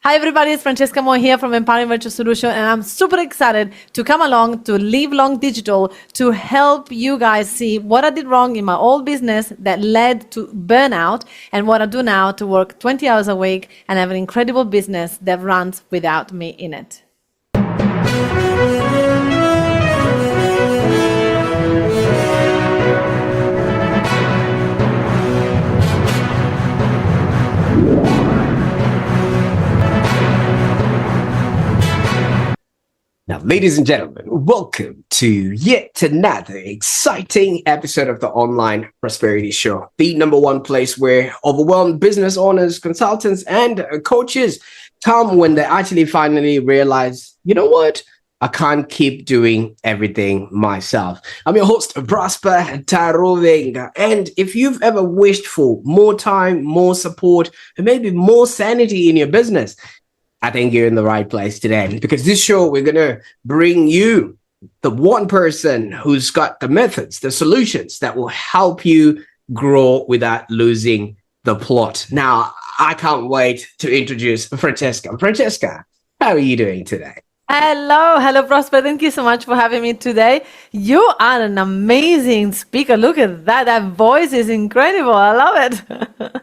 Hi everybody, it's Francesca Moi here from Empowering VirtualSolution, and I'm super excited to come along to Live Long Digital to help you guys see what I did wrong in my old business that led to burnout and what I do now to work 20 hours a week and have an incredible business that runs without me in it. Now, ladies and gentlemen, welcome to yet another exciting episode of the Online Prosperity Show, the #1 place where overwhelmed business owners, consultants, and coaches come when they actually finally realize, you know what? I can't keep doing everything myself. I'm your host, Prosper Taruvinga. And if you've ever wished for more time, more support, and maybe more sanity in your business, I think you're in the right place today, because this show, we're going to bring you the one person who's got the methods, the solutions that will help you grow without losing the plot. Now, I can't wait to introduce Francesca. Francesca, how are you doing today? Hello, Prosper. Thank you so much for having me today. You are an amazing speaker. Look at that. That voice is incredible. I love it.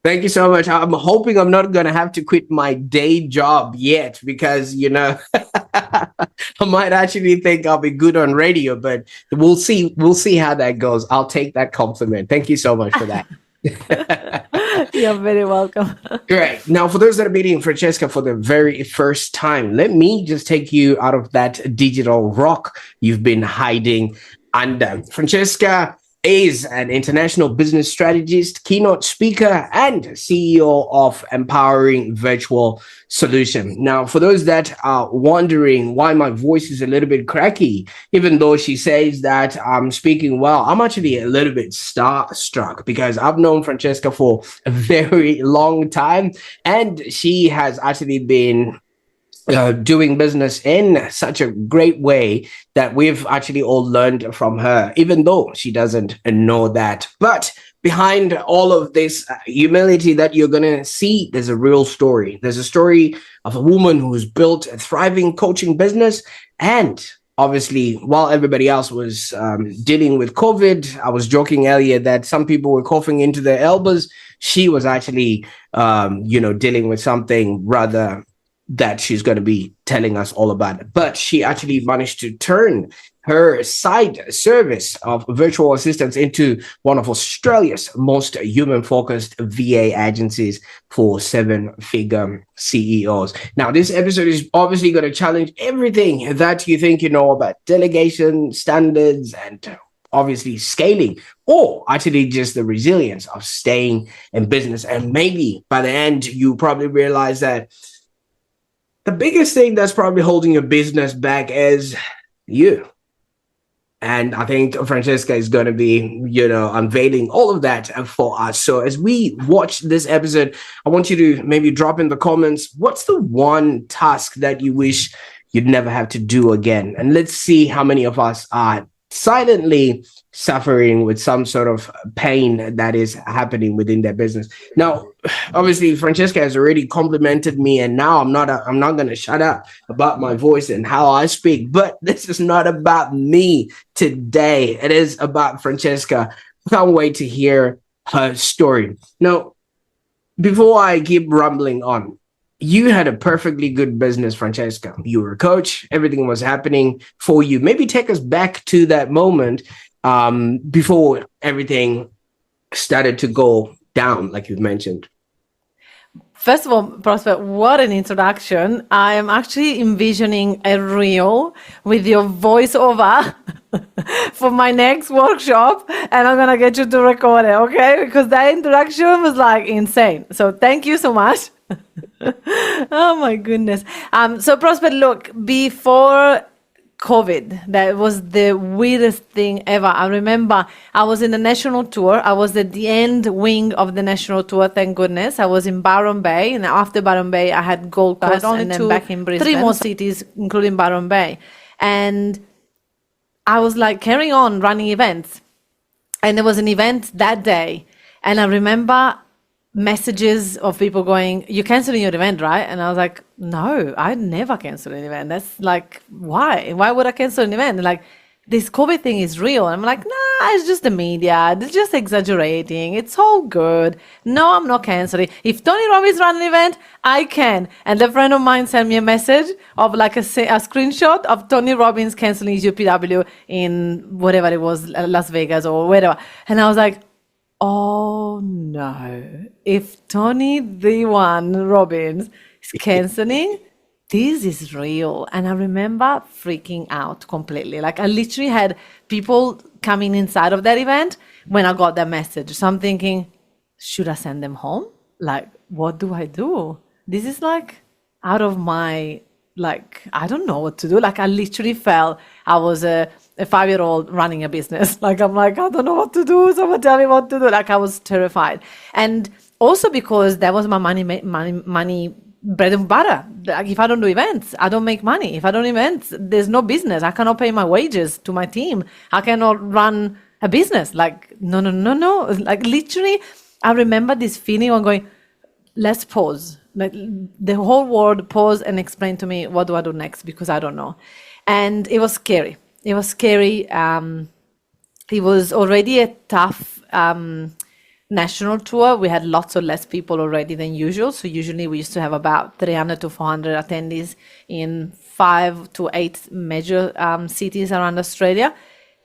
Thank you so much. I'm hoping I'm not going to have to quit my day job yet, because, you know, I might actually think I'll be good on radio, but we'll see. We'll see how that goes. I'll take that compliment. Thank you so much for that. You're very welcome. Great. Now, for those that are meeting Francesca for the very first time, let me just take you out of that digital rock you've been hiding under. Francesca is an international business strategist, keynote speaker, and CEO of Empowering VirtualSolution. Now, for those that are wondering why my voice is a little bit cracky, even though she says that I'm speaking well, I'm actually a little bit starstruck, because I've known Francesca for a very long time, and she has actually been doing business in such a great way that we've actually all learned from her, even though she doesn't know that. But behind all of this humility that you're going to see, there's a real story. There's a story of a woman who's built a thriving coaching business. And obviously, while everybody else was dealing with COVID, I was joking earlier that some people were coughing into their elbows. She was actually, dealing with something rather that she's going to be telling us all about it. But she actually managed to turn her side service of virtual assistants into one of Australia's most human-focused VA agencies for 7-figure CEOs. Now, this episode is obviously going to challenge everything that you think you know about delegation, standards, and obviously scaling, or actually just the resilience of staying in business. And maybe by the end, you probably realize that the biggest thing that's probably holding your business back is you. And I think Francesca is going to be, unveiling all of that for us. So as we watch this episode, I want you to maybe drop in the comments, what's the one task that you wish you'd never have to do again? And let's see how many of us are silently suffering with some sort of pain that is happening within their business. Now, obviously, Francesca has already complimented me, and now I'm not going to shut up about my voice and how I speak. But this is not about me today. It is about Francesca. I can't wait to hear her story. Now, before I keep rambling on, you had a perfectly good business, Francesca. You were a coach. Everything was happening for you. Maybe take us back to that moment before everything started to go down, like you've mentioned. First of all, Prosper, what an introduction. I am actually envisioning a reel with your voiceover for my next workshop, and I'm going to get you to record it, okay? Because that introduction was like insane. So thank you so much. Oh my goodness. So Prosper, look, before COVID, that was the weirdest thing ever. I remember I was in a national tour. I was at the end wing of the national tour, thank goodness. I was in Byron Bay, and after Byron Bay, I had Gold Coast, and then back in Brisbane. 3 more cities, including Byron Bay. And I was like carrying on running events. And there was an event that day. And I remember messages of people going, "You're canceling your event, right?" And I was like, "No, I never cancel an event. That's like, why? Why would I cancel an event?" And like, this COVID thing is real. And I'm like, nah, it's just the media. They're just exaggerating. It's all good. No, I'm not canceling. If Tony Robbins run an event, I can. And a friend of mine sent me a message of like a screenshot of Tony Robbins canceling his UPW in whatever it was, Las Vegas or whatever. And I was like, oh no, if Tony the one Robbins is canceling, this is real. And I remember freaking out completely. Like I literally had people coming inside of that event when I got that message. So I'm thinking, should I send them home? Like, what do I do? This is like out of my, like, I don't know what to do. Like I literally felt I was a 5-year-old running a business. Like, I'm like, I don't know what to do. Someone tell me what to do. Like I was terrified. And also because that was my money bread and butter. Like if I don't do events, I don't make money. If I don't events, there's no business. I cannot pay my wages to my team. I cannot run a business. Like, no. Like literally, I remember this feeling of going, let's pause. Like the whole world pause and explain to me, what do I do next? Because I don't know. And it was scary. It was scary. It was already a tough national tour. We had lots of less people already than usual. So usually we used to have about 300 to 400 attendees in 5 to 8 major cities around Australia.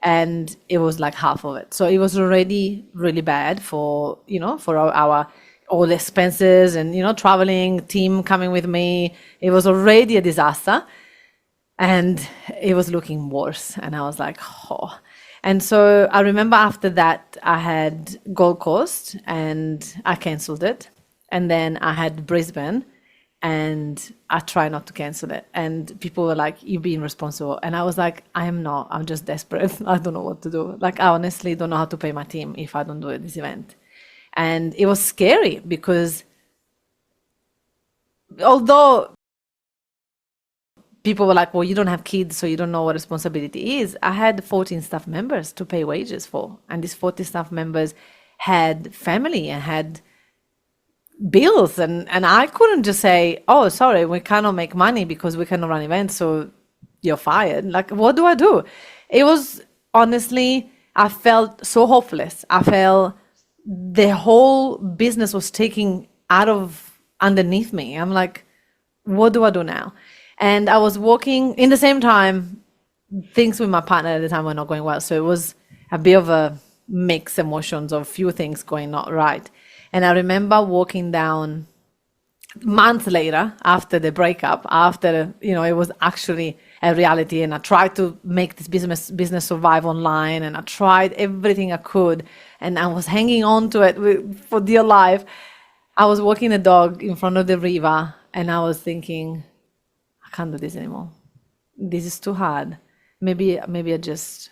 And it was like half of it. So it was already really bad for, for our all the expenses and, traveling, team coming with me. It was already a disaster. And it was looking worse. And I was like, oh. And so I remember after that, I had Gold Coast and I canceled it. And then I had Brisbane and I tried not to cancel it. And people were like, you're being responsible. And I was like, I am not. I'm just desperate. I don't know what to do. Like, I honestly don't know how to pay my team if I don't do this event. And it was scary because although people were like, well, you don't have kids, so you don't know what responsibility is. I had 14 staff members to pay wages for. And these 40 staff members had family and had bills. And I couldn't just say, oh, sorry, we cannot make money because we cannot run events, so you're fired. Like, what do I do? It was, honestly, I felt so hopeless. I felt the whole business was taking out of underneath me. I'm like, what do I do now? And I was walking in the same time, things with my partner at the time were not going well. So it was a bit of a mixed emotions of few things going not right. And I remember walking down months later after the breakup, after, it was actually a reality. And I tried to make this business survive online. And I tried everything I could. And I was hanging on to it for dear life. I was walking the dog in front of the river and I was thinking, I can't do this anymore. This is too hard. Maybe I just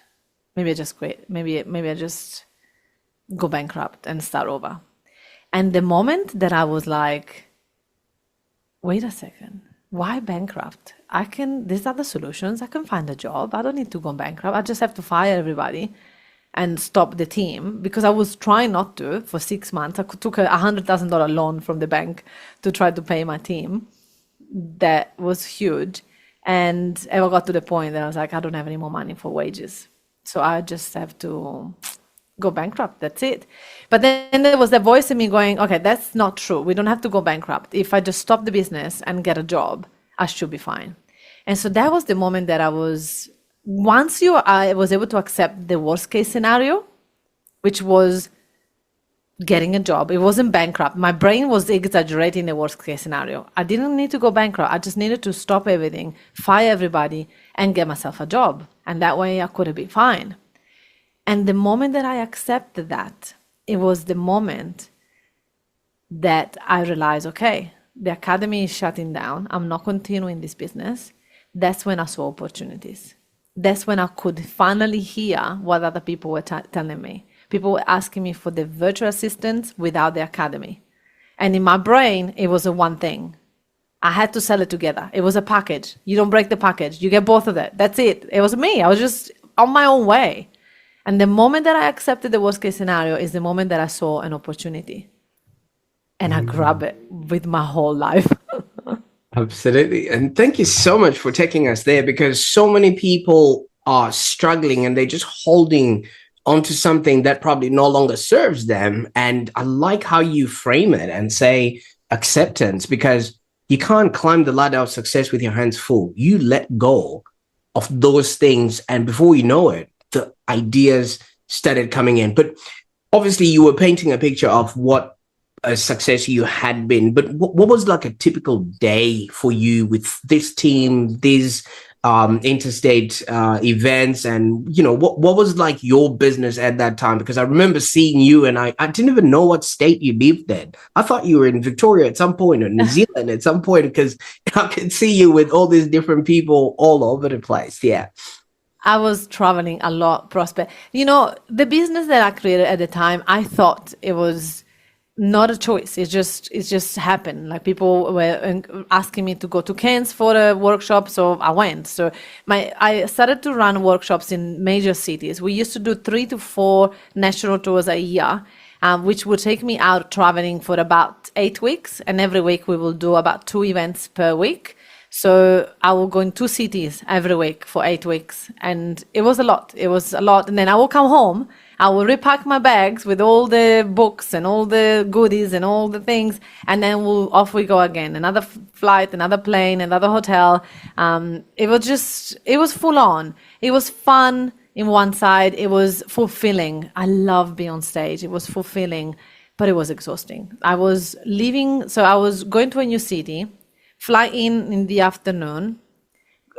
quit. Maybe I just go bankrupt and start over. And the moment that I was like, wait a second, why bankrupt? These are the solutions. I can find a job. I don't need to go bankrupt. I just have to fire everybody and stop the team, because I was trying not to for 6 months. I took a $100,000 loan from the bank to try to pay my team. That was huge. And I got to the point that I was like, I don't have any more money for wages. So I just have to go bankrupt. That's it. But then there was the voice in me going, okay, that's not true. We don't have to go bankrupt. If I just stop the business and get a job, I should be fine. And so that was the moment that I was able to accept the worst case scenario, which was getting a job. It wasn't bankrupt. My brain was exaggerating the worst case scenario. I didn't need to go bankrupt. I just needed to stop everything, fire everybody, and get myself a job. And that way I could have been fine. And the moment that I accepted that, it was the moment that I realized, okay, the academy is shutting down. I'm not continuing this business. That's when I saw opportunities. That's when I could finally hear what other people were telling me. People were asking me for the virtual assistants without the academy. And in my brain, it was a one thing. I had to sell it together. It was a package. You don't break the package. You get both of it. That's it. It was me. I was just on my own way. And the moment that I accepted the worst case scenario is the moment that I saw an opportunity. and I grab it with my whole life. Absolutely. And thank you so much for taking us there, because so many people are struggling and they're just holding onto something that probably no longer serves them. And I like how you frame it and say acceptance, because you can't climb the ladder of success with your hands full. You let go of those things, and before you know it, the ideas started coming in. But obviously, you were painting a picture of what a success you had been, but what was like a typical day for you with this team, these interstate events, and what was like your business at that time? Because I remember seeing you, and I didn't even know what state you lived in. I thought you were in Victoria at some point, or New Zealand at some point, because I could see you with all these different people all over the place. Yeah. I was traveling a lot, Prosper. The business that I created at the time, I thought it was not a choice. It just happened. Like, people were asking me to go to Cairns for a workshop, so I went. So I started to run workshops in major cities. We used to do 3 to 4 national tours a year, which would take me out traveling for about 8 weeks, and every week we will do about 2 events per week. So I will go in 2 cities every week for 8 weeks. And it was a lot. It was a lot. And then I will come home. I will repack my bags with all the books and all the goodies and all the things. And then off we go again. Another flight, another plane, another hotel. It was full on. It was fun in one side. It was fulfilling. I love being on stage. It was fulfilling, but it was exhausting. I was leaving. So I was going to a new city, fly in the afternoon,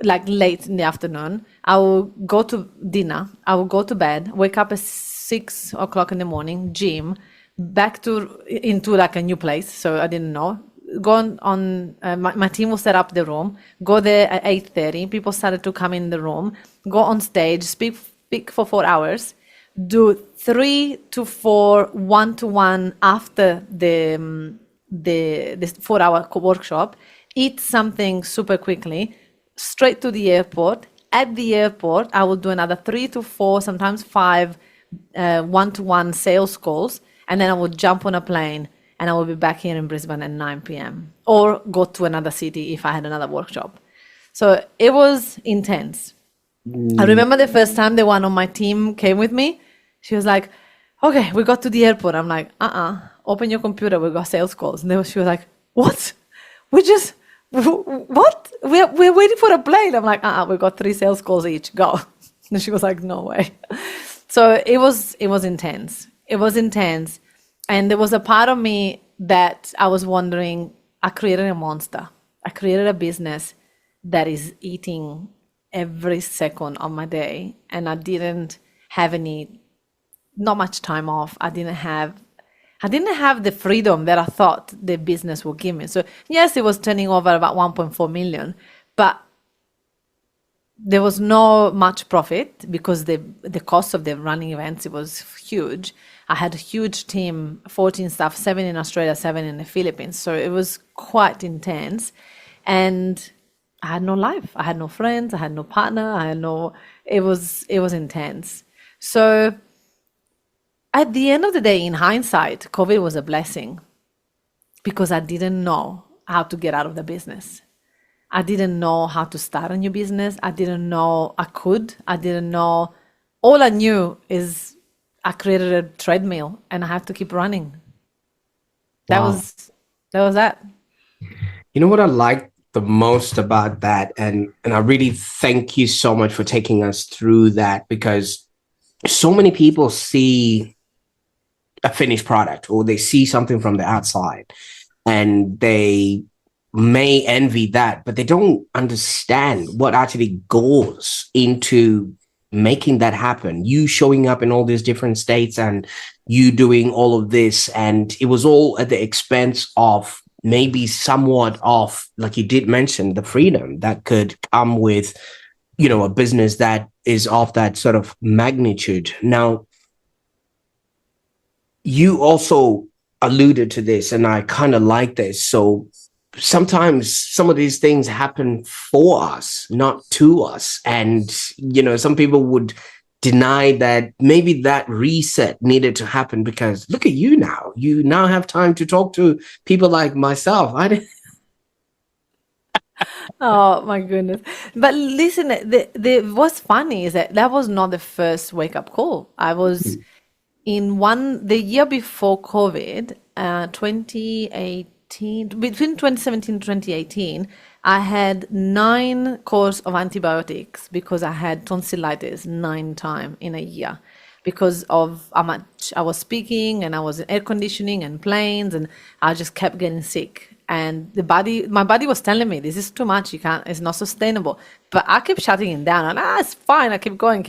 like late in the afternoon. I will go to dinner. I will go to bed, wake up at 6 o'clock in the morning, gym, into like a new place. So I didn't know. Go on my team will set up the room, go there at 8:30. People started to come in the room, go on stage, speak for 4 hours, do 3 to 4 one-to-one after the 4-hour workshop, eat something super quickly, straight to the airport. At the airport, I will do another 3 to 4, sometimes 5 one-to-one sales calls, and then I will jump on a plane and I will be back here in Brisbane at 9 p.m. or go to another city if I had another workshop. So it was intense. I remember the first time the one on my team came with me. She was like, okay, we got to the airport. I'm like, open your computer, we got sales calls. And then she was like, what? What? We're waiting for a plane. I'm like, we got 3 sales calls each. Go. And she was like, no way. So it was intense. It was intense. And there was a part of me that I was wondering, I created a monster. I created a business that is eating every second of my day. And I didn't have not much time off. I didn't have the freedom that I thought the business would give me. So yes, it was turning over about 1.4 million, but there was no much profit because the cost of the running events, it was huge. I had a huge team, 14 staff, 7 in Australia, 7 in the Philippines. So it was quite intense. And I had no life. I had no friends. I had no partner. It was intense. So at the end of the day, in hindsight, COVID was a blessing because I didn't know how to get out of the business. I didn't know how to start a new business. I didn't know I could. I didn't know. All I knew is I created a treadmill and I have to keep running. That was that. You know what I like the most about that, and I really thank you so much for taking us through that, because so many people see a finished product or they see something from the outside and they may envy that, but they don't understand what actually goes into making that happen. You showing up in all these different states and you doing all of this, and it was all at the expense of maybe somewhat of, like you did mention, the freedom that could come with, a business that is of that sort of magnitude. Now, you also alluded to this, and I kind of like this. So sometimes some of these things happen for us, not to us. And, some people would deny that maybe that reset needed to happen, because look at you now. You now have time to talk to people like myself. I didn't. Oh my goodness. But listen, what's funny is that that was not the first wake up call. I was the year before COVID, 2018, between 2017 and 2018, I had 9 course of antibiotics because I had tonsillitis 9 times in a year because of how much I was speaking and I was in air conditioning and planes, and I just kept getting sick. And my body was telling me, this is too much, you can't, it's not sustainable. But I kept shutting it down, and it's fine, I keep going.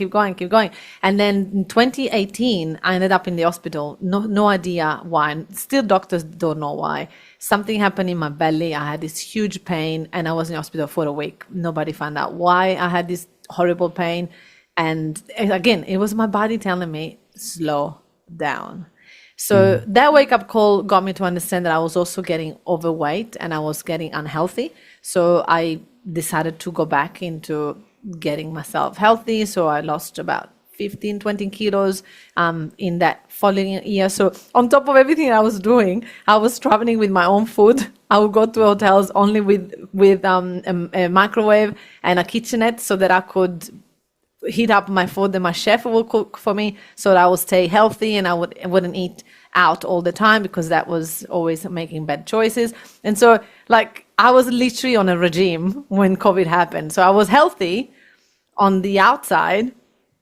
And then in 2018, I ended up in the hospital, no idea why. Still doctors don't know why. Something happened in my belly, I had this huge pain, and I was in the hospital for a week. Nobody found out why I had this horrible pain. And again, it was my body telling me, slow down. So that wake-up call got me to understand that I was also getting overweight and I was getting unhealthy. So I decided to go back into getting myself healthy. So I lost about 15, 20 kilos in that following year. So on top of everything I was doing, I was traveling with my own food. I would go to hotels only with a microwave and a kitchenette so that I could heat up my food and my chef will cook for me so that I would stay healthy and I wouldn't eat out all the time because that was always making bad choices. And so like I was literally on a regime when COVID happened. So I was healthy on the outside,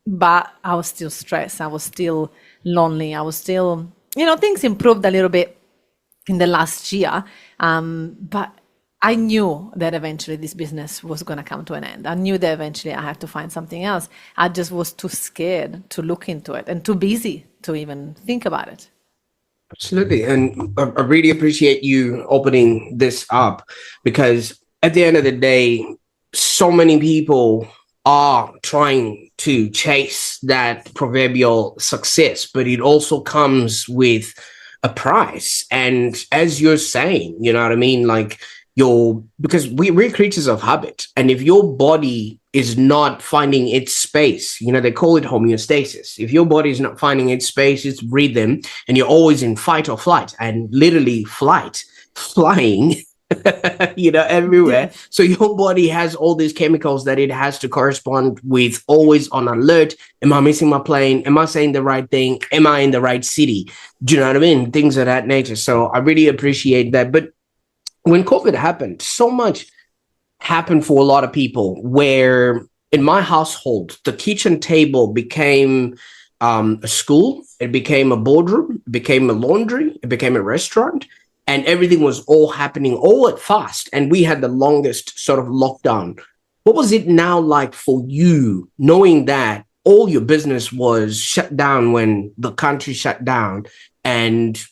but I was still stressed. I was still lonely. I was still, things improved a little bit in the last year. But I knew that eventually this business was going to come to an end. I knew that eventually I had to find something else. I just was too scared to look into it and too busy to even think about it. Absolutely. And I really appreciate you opening this up, because at the end of the day, so many people are trying to chase that proverbial success, but it also comes with a price. And as you're saying, you know what I mean? Like, because we're creatures of habit, and if your body is not finding its space, they call it homeostasis. If your body is not finding its space, its rhythm, and you're always in fight or flight, and literally flying, everywhere. Yes. So your body has all these chemicals that it has to correspond with, always on alert. Am I missing my plane? Am I saying the right thing? Am I in the right city? Do you know what I mean? Things of that nature. So I really appreciate that. But when COVID happened, so much happened for a lot of people, where in my household, the kitchen table became a school, it became a boardroom, it became a laundry, it became a restaurant, and everything was all happening all at fast. And we had the longest sort of lockdown. What was it now like for you, knowing that all your business was shut down when the country shut down, and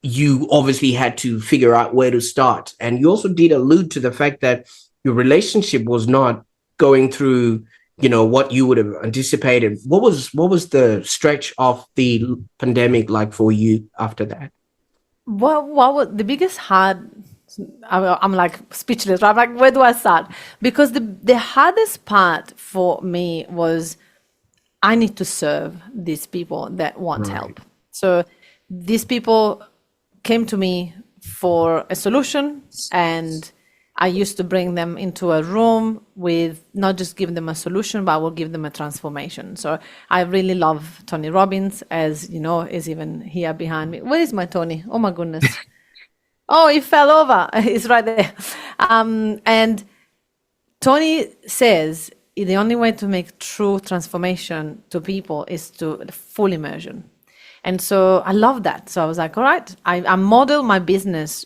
you obviously had to figure out where to start? And you also did allude to the fact that your relationship was not going through, what you would have anticipated. What was the stretch of the pandemic like for you after that? What was the biggest I'm like speechless. I'm like, where do I start? Because the hardest part for me was I need to serve these people that want help. So these people came to me for a solution, and I used to bring them into a room with not just give them a solution, but I will give them a transformation. So I really love Tony Robbins, as you know, is even here behind me. Where is my Tony? Oh my goodness. Oh, he fell over. He's right there. And Tony says the only way to make true transformation to people is to full immersion. And so I love that. So I was like, all right, I model my business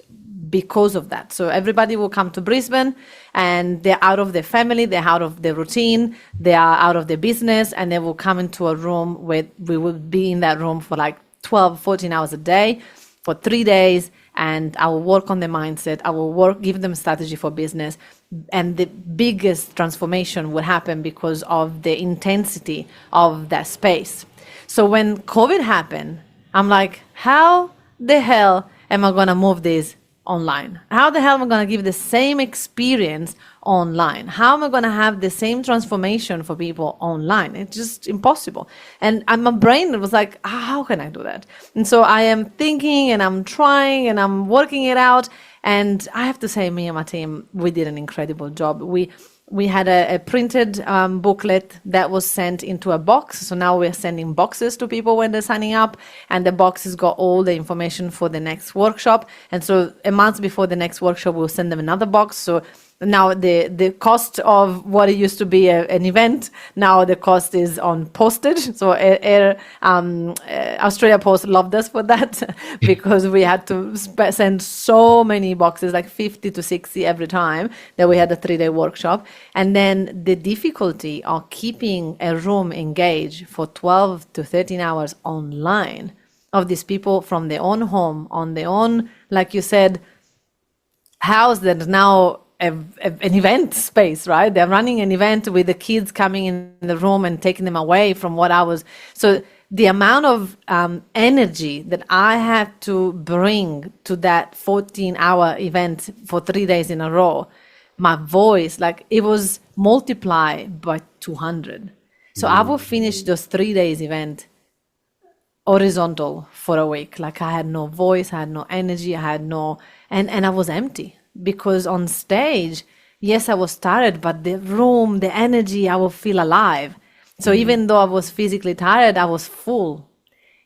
because of that. So everybody will come to Brisbane and they're out of their family, they're out of their routine, they are out of their business, and they will come into a room where we will be in that room for like 12, 14 hours a day for 3 days. And I will work on their mindset. I will give them strategy for business. And the biggest transformation will happen because of the intensity of that space. So when COVID happened, I'm like, how the hell am I going to move this online? How the hell am I going to give the same experience online? How am I going to have the same transformation for people online? It's just impossible. And my brain was like, how can I do that? And so I am thinking and I'm trying and I'm working it out. And I have to say, me and my team, we did an incredible job. We had a printed booklet that was sent into a box. So now we're sending boxes to people when they're signing up, and the boxes got all the information for the next workshop. And so a month before the next workshop, we'll send them another box. So now the cost of what it used to be an event, now the cost is on postage. So Australia Post loved us for that because we had to send so many boxes, like 50 to 60 every time that we had a 3-day workshop. And then the difficulty of keeping a room engaged for 12 to 13 hours online of these people from their own home, on their own, like you said, house that is now an event space, right? They're running an event with the kids coming in the room and taking them away from what I was. So the amount of energy that I had to bring to that 14-hour event for 3 days in a row, my voice, like it was multiplied by 200. So I will finish those 3 days event horizontal for a week. Like I had no voice, I had no energy, I had no, and I was empty. Because on stage, yes, I was tired, but the room, the energy, I will feel alive. So even though I was physically tired, I was full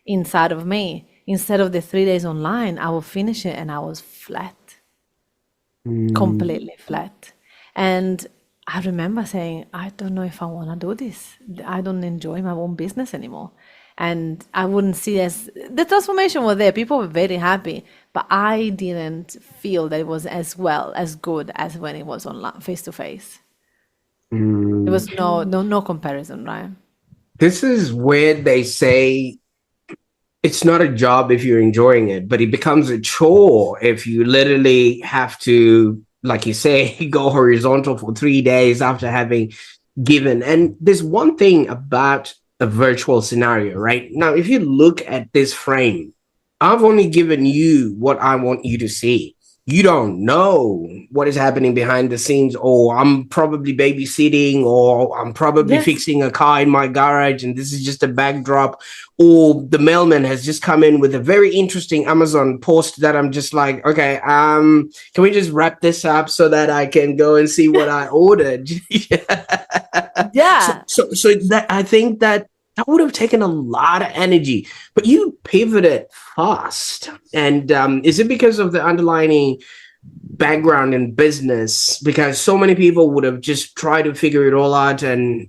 inside of me. Instead of the 3 days online, I will finish it and I was flat, completely flat. And I remember saying, I don't know if I want to do this. I don't enjoy my own business anymore. And I wouldn't see as the transformation was there. People were very happy, but I didn't feel that it was as well, as good as when it was online, face to face. There was no comparison, right? This is where they say it's not a job if you're enjoying it, but it becomes a chore if you literally have to, like you say, go horizontal for 3 days after having given. And there's one thing about a virtual scenario, right? Now, if you look at this frame, I've only given you what I want you to see. You don't know what is happening behind the scenes, or I'm probably babysitting, or I'm probably fixing a car in my garage, and this is just a backdrop, or the mailman has just come in with a very interesting Amazon post that I'm just like, okay, can we just wrap this up so that I can go and see what I ordered? Yeah. So that I think that would have taken a lot of energy, but you pivoted fast. And is it because of the underlying background in business? Because so many people would have just tried to figure it all out and,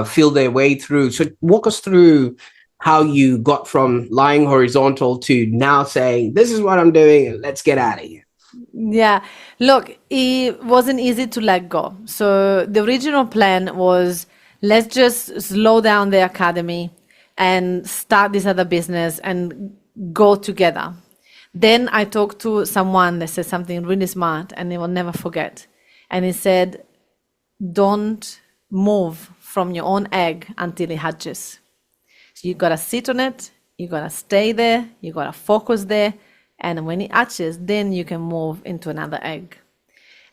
feel their way through. So walk us through how you got from lying horizontal to now saying, this is what I'm doing, let's get out of here. Yeah, look, it wasn't easy to let go. So the original plan was, let's just slow down the academy and start this other business and go together. Then I talked to someone that said something really smart, and I will never forget. And he said, don't move from your own egg until it hatches. So you got to sit on it, you got to stay there, you got to focus there. And when it hatches, then you can move into another egg.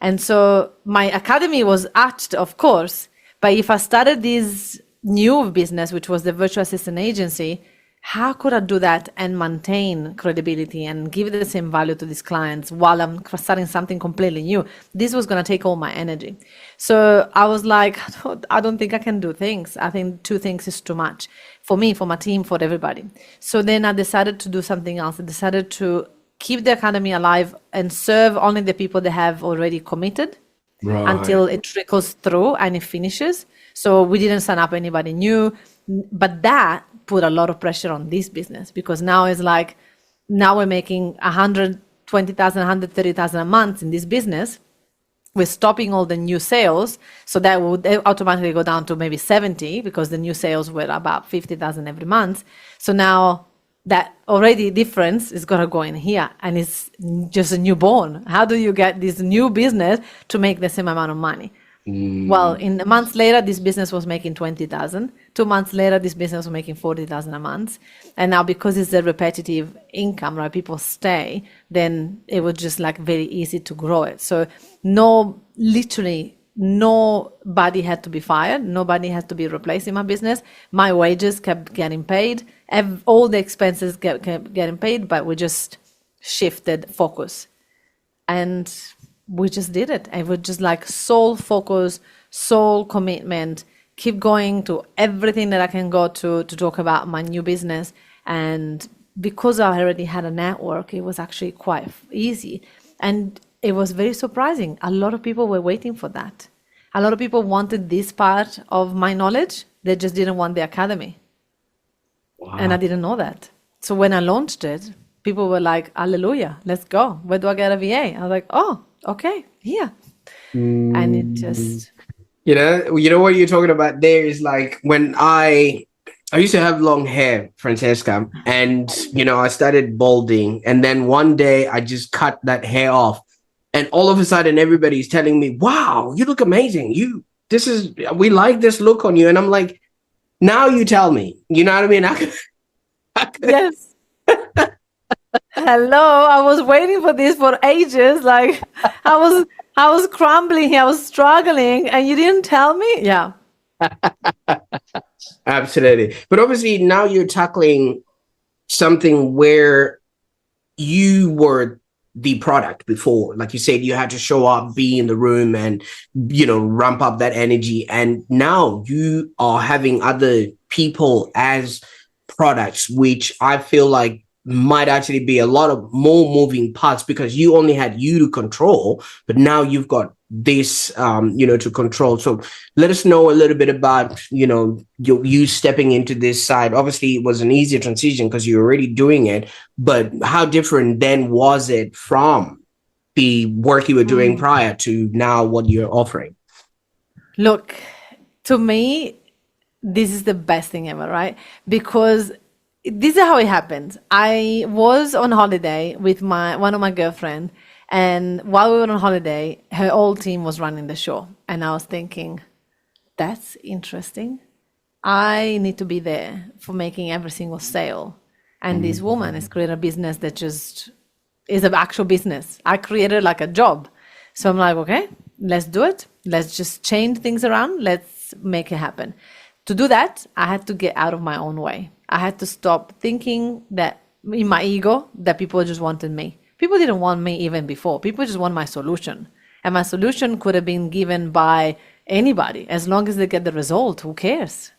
And so my academy was hatched, of course. But if I started this new business, which was the virtual assistant agency, how could I do that and maintain credibility and give the same value to these clients while I'm starting something completely new? This was going to take all my energy. So I was like, I don't think I can do things. I think 2 things is too much for me, for my team, for everybody. So then I decided to do something else. I decided to keep the academy alive and serve only the people that have already committed. Right. Until it trickles through and it finishes. So we didn't sign up anybody new, but that put a lot of pressure on this business, because now it's like, now we're making 120,000, 130,000 a month in this business. We're stopping all the new sales. So that would automatically go down to maybe 70, because the new sales were about 50,000 every month. So now that already difference is going to go in here, and it's just a newborn. How do you get this new business to make the same amount of money? Well, in a month later, this business was making 20,000. 2 months later, this business was making 40,000 a month. And now because it's a repetitive income, right, people stay, then it was just like very easy to grow it. So literally nobody had to be fired. Nobody had to be replaced in my business. My wages kept getting paid. All the expenses kept getting paid, but we just shifted focus. And we just did it. It was just like sole focus, sole commitment, keep going to everything that I can go to talk about my new business. And because I already had a network, it was actually quite easy. And it was very surprising. A lot of people were waiting for that. A lot of people wanted this part of my knowledge. They just didn't want the academy. Wow. And I didn't know that. So when I launched it, people were like, hallelujah, let's go. Where do I get a VA? I was like, oh, okay, here. And it just... You know what you're talking about there is like when I used to have long hair, Francesca, and, I started balding. And then one day I just cut that hair off. And all of a sudden, everybody's telling me, wow, you look amazing. We like this look on you. And I'm like, now you tell me, you know what I mean? Yes. Hello, I was waiting for this for ages. Like I was crumbling, I was struggling, and you didn't tell me? Yeah. Absolutely. But obviously now you're tackling something where you were the product before. Like you said, you had to show up, be in the room and, ramp up that energy. And now you are having other people as products, which I feel like might actually be a lot of more moving parts because you only had you to control, but now you've got this, to control. So let us know a little bit about, you stepping into this side. Obviously, it was an easier transition because you're already doing it, but how different then was it from the work you were doing prior to now what you're offering? Look, to me, this is the best thing ever, right? Because this is how it happened. I was on holiday with one of my girlfriend, and while we were on holiday, her whole team was running the show. And I was thinking, that's interesting. I need to be there for making every single sale. And this woman has created a business that just is an actual business. I created like a job. So I'm like, okay, let's do it. Let's just change things around. Let's make it happen. To do that, I had to get out of my own way. I had to stop thinking that in my ego that people just wanted me. People didn't want me even before. People just want my solution. And my solution could have been given by anybody. As long as they get the result, who cares?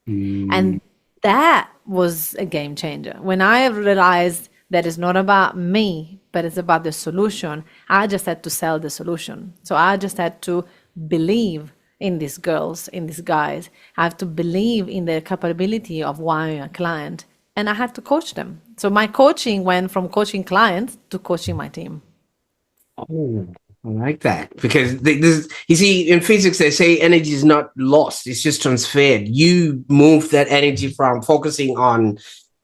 And that was a game changer. When I realized that it's not about me, but it's about the solution, I just had to sell the solution. So I just had to believe in these girls, in these guys. I have to believe in their capability of wiring a client, and I had to coach them. So my coaching went from coaching clients to coaching my team. Oh, I like that because you see, in physics, they say energy is not lost; it's just transferred. You move that energy from focusing on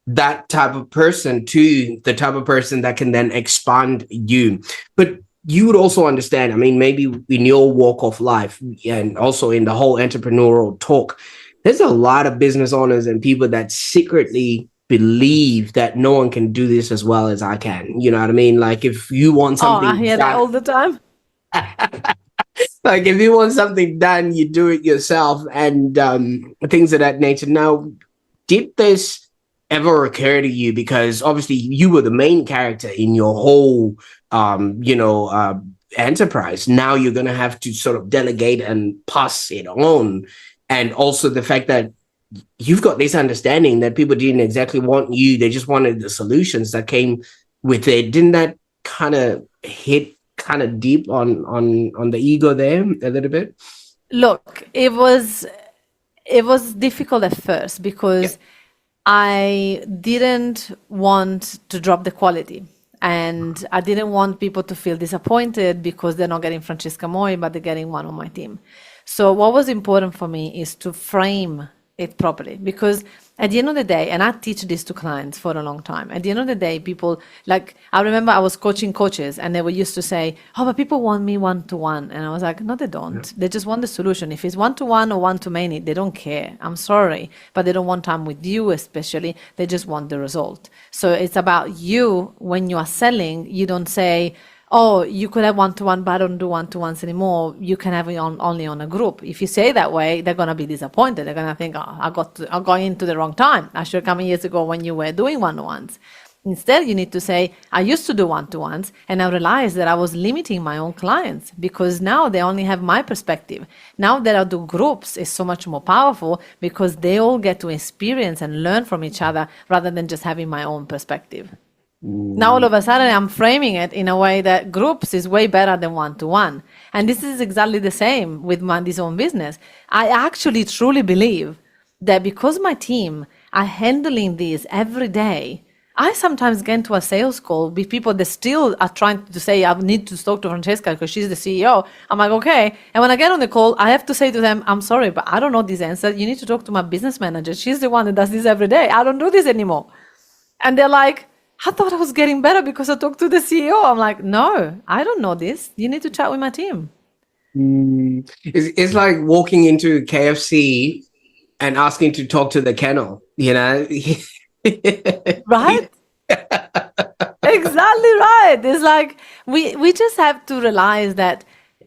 that type of person to the type of person that can then expand you. But you would also understand, I mean, maybe in your walk of life and also in the whole entrepreneurial talk, there's a lot of business owners and people that secretly believe that no one can do this as well as I can. You know what I mean? Like if you want something I hear that all the time. Like if you want something done, you do it yourself and things of that nature. Now, did this ever occur to you? Because obviously you were the main character in your whole enterprise. Now you're going to have to sort of delegate and pass it on. And also the fact that you've got this understanding that people didn't exactly want you. They just wanted the solutions that came with it. Didn't that kind of hit kind of deep on the ego there a little bit? Look, it was difficult at first because I didn't want to drop the quality. And I didn't want people to feel disappointed because they're not getting Francesca Moi, but they're getting one on my team. So what was important for me is to frame it properly, because at the end of the day, and I teach this to clients for a long time, at the end of the day, people, like, I remember I was coaching coaches and they were used to say, oh, but people want me one-to-one. And I was like, no, they don't. They just want the solution. If it's one-to-one or one-to-many, they don't care. I'm sorry, but they don't want time with you especially. They just want the result. So it's about you. When you are selling, you don't say, oh, you could have one-to-one, but I don't do one-to-ones anymore. You can have it only on a group. If you say that way, they're going to be disappointed. They're going to think, oh, I got into the wrong time. I should have come years ago when you were doing one-to-ones. Instead, you need to say, I used to do one-to-ones, and I realized that I was limiting my own clients because now they only have my perspective. Now that I do groups, it's so much more powerful because they all get to experience and learn from each other rather than just having my own perspective. Now all of a sudden I'm framing it in a way that groups is way better than one-to-one. And this is exactly the same with Mandy's own business. I actually truly believe that because my team are handling this every day, I sometimes get into a sales call with people that still are trying to say, I need to talk to Francesca because she's the CEO. I'm like, okay. And when I get on the call, I have to say to them, I'm sorry, but I don't know this answer. You need to talk to my business manager. She's the one that does this every day. I don't do this anymore. And they're like, I thought I was getting better because I talked to the CEO. I'm like, no, I don't know this. You need to chat with my team. It's like walking into KFC and asking to talk to the kennel, you know? Right? Exactly right. It's like we just have to realize that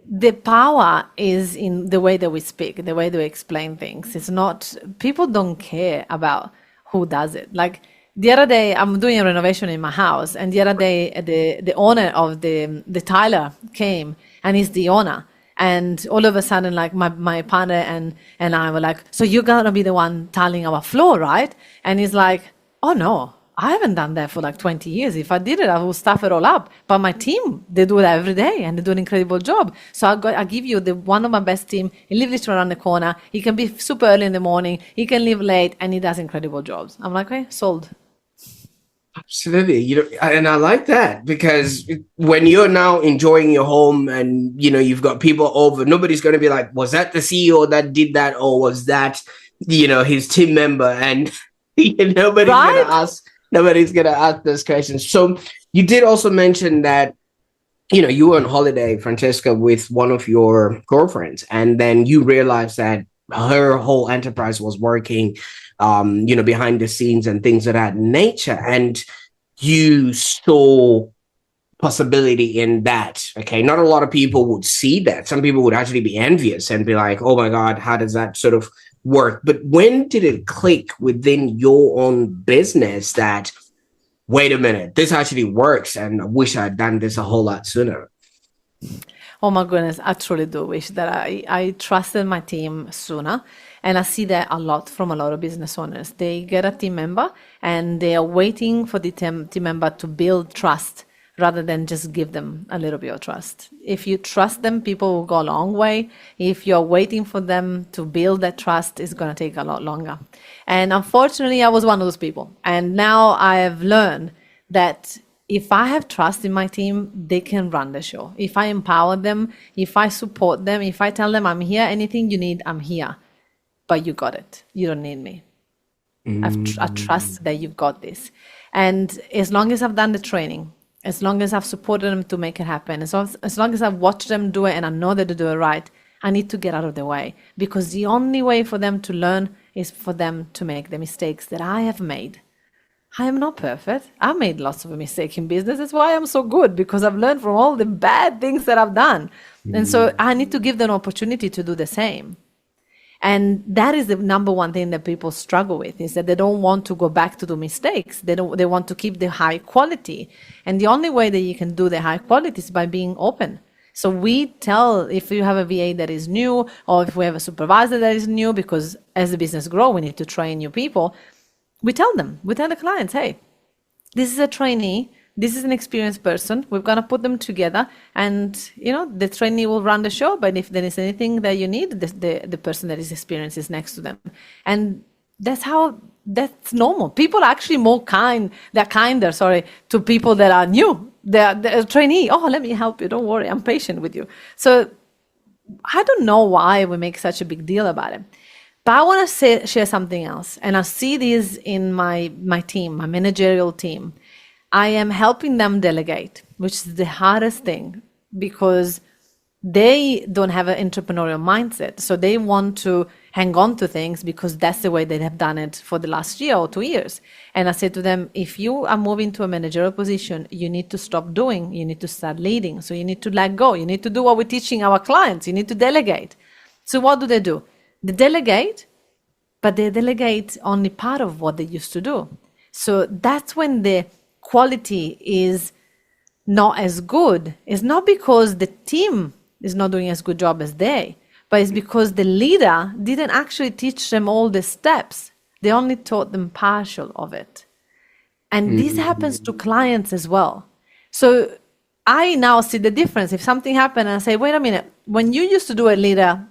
the power is in the way that we speak, the way that we explain things. It's not, people don't care about who does it. Like, the other day, I'm doing a renovation in my house, and the other day, the owner of the tiler came, and he's the owner. And all of a sudden, like, my partner and I were like, so you're gonna be the one tiling our floor, right? And he's like, oh no, I haven't done that for like 20 years. If I did it, I would stuff it all up. But my team, they do that every day, and they do an incredible job. So I give you one of my best team. He lives literally around the corner. He can be super early in the morning. He can leave late, and he does incredible jobs. I'm like, okay, sold. Absolutely. You know, and I like that because when you're now enjoying your home and, you know, you've got people over, nobody's going to be like, was that the CEO that did that? Or was that, you know, his team member? And nobody's Right? going to ask those questions. So you did also mention that, you know, you were on holiday, Francesca, with one of your girlfriends, and then you realized that her whole enterprise was working, you know, behind the scenes and things of that nature. And you saw possibility in that. Okay. Not a lot of people would see that. Some people would actually be envious and be like, oh my God, how does that sort of work? But when did it click within your own business that, wait a minute, this actually works, and I wish I'd done this a whole lot sooner? Oh my goodness, I truly do wish that I trusted my team sooner. And I see that a lot from a lot of business owners. They get a team member and they are waiting for the team member to build trust rather than just give them a little bit of trust. If you trust them, people will go a long way. If you're waiting for them to build that trust, it's going to take a lot longer. And unfortunately, I was one of those people. And now I have learned that if I have trust in my team, they can run the show. If I empower them, if I support them, if I tell them I'm here, anything you need, I'm here. But you got it. You don't need me. I trust that you've got this. And as long as I've done the training, as long as I've supported them to make it happen, as long as I've watched them do it and I know that they do it right, I need to get out of the way. Because the only way for them to learn is for them to make the mistakes that I have made. I am not perfect. I've made lots of mistakes in business. That's why I'm so good, because I've learned from all the bad things that I've done. And so I need to give them an opportunity to do the same. And that is the number one thing that people struggle with, is that they don't want to go back to the mistakes. They want to keep the high quality. And the only way that you can do the high quality is by being open. So we tell, if you have a VA that is new, or if we have a supervisor that is new, because as the business grows, we need to train new people. We tell the clients, hey, this is a trainee. This is an experienced person. We're going to put them together, and, you know, the trainee will run the show. But if there is anything that you need, the person that is experienced is next to them. And that's normal. People are actually they're kinder, to people that are new. They're a trainee. Oh, let me help you. Don't worry. I'm patient with you. So I don't know why we make such a big deal about it. But I want to share something else. And I see this in my team, my managerial team. I am helping them delegate, which is the hardest thing because they don't have an entrepreneurial mindset. So they want to hang on to things because that's the way they have done it for the last year or 2 years. And I said to them, if you are moving to a managerial position, you need to stop doing, you need to start leading. So you need to let go. You need to do what we're teaching our clients. You need to delegate. So what do? They delegate, but they delegate only part of what they used to do. So that's when the quality is not as good. It's not because the team is not doing as good job as they, but it's because the leader didn't actually teach them all the steps. They only taught them partial of it. And this happens to clients as well. So I now see the difference. If something happened and I say, wait a minute, when you used to do it, leader,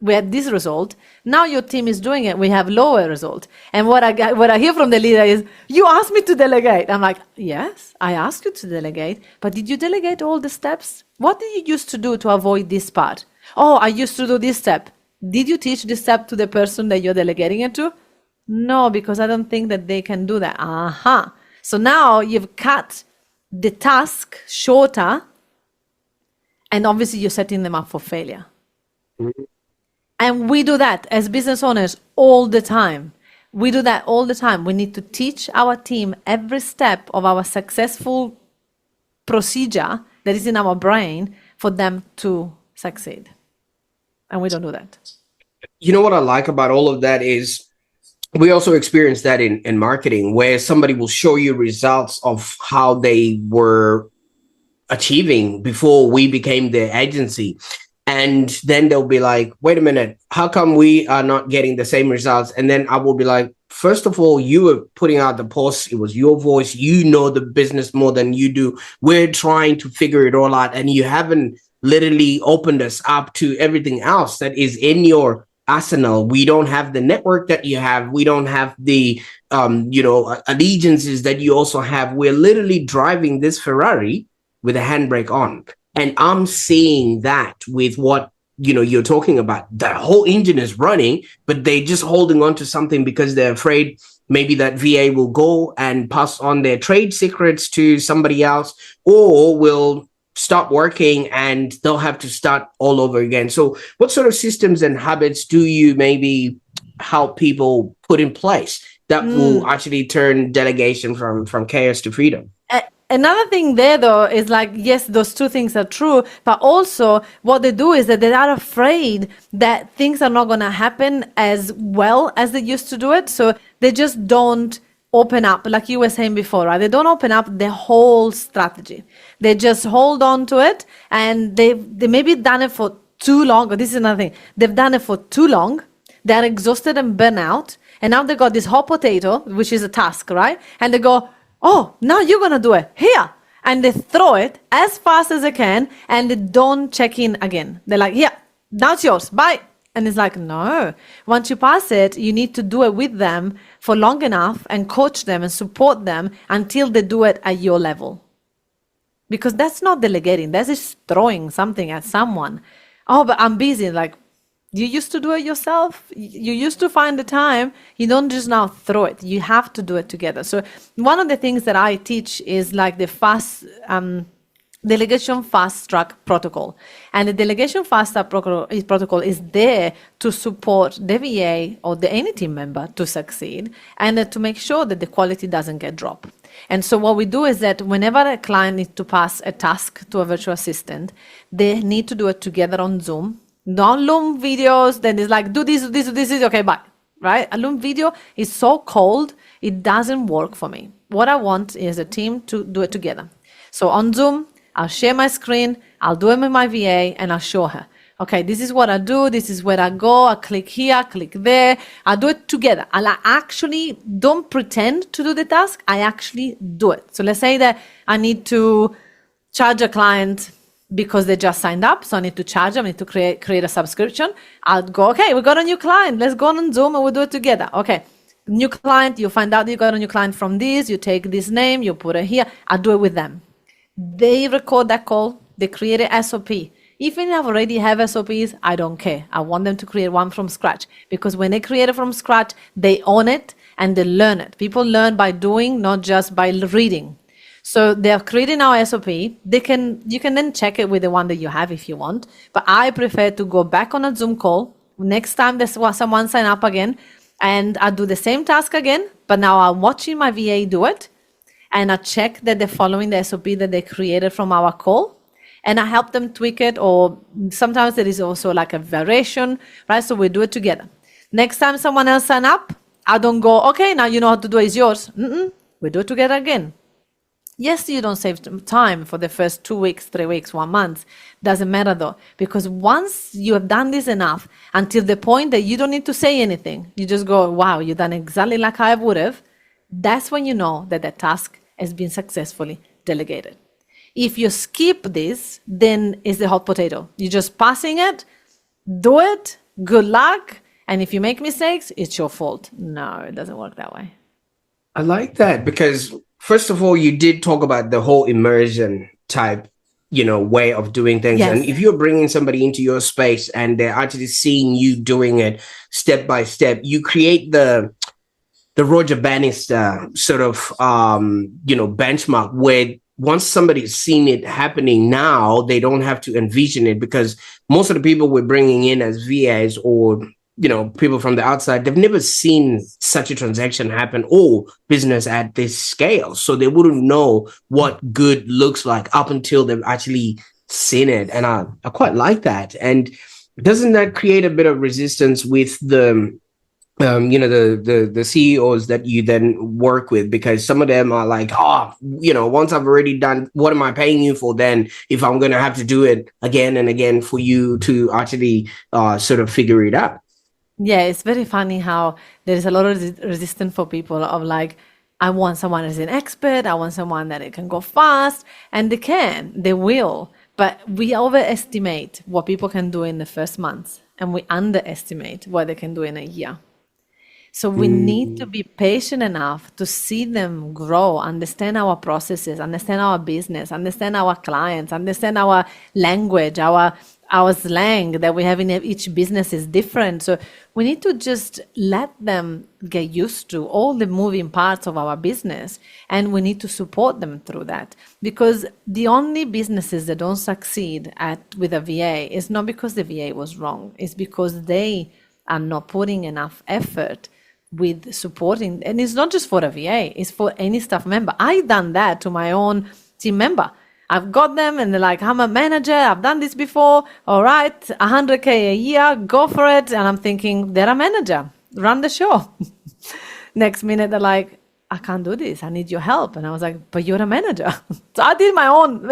we had this result. Now your team is doing it. We have lower result. And what I hear from the leader is, you asked me to delegate. I'm like, yes, I asked you to delegate, but did you delegate all the steps? What did you used to do to avoid this part? Oh, I used to do this step. Did you teach this step to the person that you're delegating it to? No, because I don't think that they can do that. So now you've cut the task shorter, and obviously you're setting them up for failure. And we do that as business owners all the time. We do that all the time. We need to teach our team every step of our successful procedure that is in our brain for them to succeed. And we don't do that. You know what I like about all of that is we also experience that in marketing, where somebody will show you results of how they were achieving before we became their agency. And then they'll be like, wait a minute, how come we are not getting the same results? And then I will be like, first of all, you were putting out the post. It was your voice. You know the business more than you do. We're trying to figure it all out. And you haven't literally opened us up to everything else that is in your arsenal. We don't have the network that you have. We don't have the, allegiances that you also have. We're literally driving this Ferrari with a handbrake on. And I'm seeing that with what, you're talking about. The whole engine is running, but they're just holding on to something because they're afraid maybe that VA will go and pass on their trade secrets to somebody else, or will stop working and they'll have to start all over again. So what sort of systems and habits do you maybe help people put in place that will actually turn delegation from chaos to freedom? Another thing there, though, is like, yes, those two things are true, but also what they do is that they are afraid that things are not going to happen as well as they used to do it. So they just don't open up, like you were saying before, right? They don't open up the whole strategy. They just hold on to it, and they maybe done it for too long. Or this is another thing. They've done it for too long. They're exhausted and burnt out. And now they got this hot potato, which is a task, right? And they go, oh, now you're going to do it here. And they throw it as fast as they can, and they don't check in again. They're like, yeah, now it's yours. Bye. And it's like, no. Once you pass it, you need to do it with them for long enough and coach them and support them until they do it at your level. Because that's not delegating. That's just throwing something at someone. Oh, but I'm busy. Like, you used to do it yourself. You used to find the time. You don't just now throw it. You have to do it together. So one of the things that I teach is like the delegation fast track protocol. And the delegation fast track protocol is there to support the VA or any team member to succeed, and to make sure that the quality doesn't get dropped. And so what we do is that whenever a client needs to pass a task to a virtual assistant, they need to do it together on Zoom. Not Loom videos, then it's like, do this, okay, bye, right? A Loom video is so cold, it doesn't work for me. What I want is a team to do it together. So on Zoom, I'll share my screen, I'll do it with my VA, and I'll show her. Okay, this is what I do, this is where I go, I click here, click there, I do it together. I actually don't pretend to do the task, I actually do it. So let's say that I need to charge a client because they just signed up, so I need to charge them, I need to create a subscription. I'll go, okay, we got a new client, let's go on Zoom and we'll do it together. Okay, new client, you find out you got a new client from this, you take this name, you put it here, I'll do it with them. They record that call, they create an SOP. Even if I already have SOPs, I don't care. I want them to create one from scratch, because when they create it from scratch, they own it and they learn it. People learn by doing, not just by reading. So they're creating our SOP. You can then check it with the one that you have if you want. But I prefer to go back on a Zoom call next time there's someone sign up again, and I do the same task again, but now I'm watching my VA do it, and I check that they're following the SOP that they created from our call, and I help them tweak it, or sometimes there is also like a variation, right? So we do it together. Next time someone else sign up, I don't go, okay, now you know how to do it, it's yours. We do it together again. Yes, you don't save time for the first 2 weeks, 3 weeks, 1 month. Doesn't matter though, because once you have done this enough, until the point that you don't need to say anything, you just go, wow, you've done exactly like I would have. That's when you know that the task has been successfully delegated. If you skip this, then it's the hot potato. You're just passing it, do it, good luck. And if you make mistakes, it's your fault. No, it doesn't work that way. I like that, because first of all, you did talk about the whole immersion type, way of doing things. Yes. And if you're bringing somebody into your space and they're actually seeing you doing it step by step, you create the Roger Bannister sort of, benchmark, where once somebody's seen it happening now, they don't have to envision it, because most of the people we're bringing in as VAs, or people from the outside, they've never seen such a transaction happen or business at this scale. So they wouldn't know what good looks like up until they've actually seen it. And I quite like that. And doesn't that create a bit of resistance with the CEOs that you then work with? Because some of them are like, once I've already done, what am I paying you for then, if I'm going to have to do it again and again for you to actually sort of figure it out? Yeah, it's very funny how there is a lot of resistance for people of like, I want someone as an expert, I want someone that it can go fast, and they will. But we overestimate what people can do in the first month, and we underestimate what they can do in a year. So we need to be patient enough to see them grow, understand our processes, understand our business, understand our clients, understand our language, our slang that we have in each business is different. So we need to just let them get used to all the moving parts of our business, and we need to support them through that. Because the only businesses that don't succeed with a VA is not because the VA was wrong, it's because they are not putting enough effort with supporting. And it's not just for a VA, it's for any staff member. I've done that to my own team member. I've got them and they're like, I'm a manager, I've done this before, all right, 100K a year, go for it. And I'm thinking, they're a manager, run the show. Next minute, they're like, I can't do this, I need your help. And I was like, but you're a manager. So I did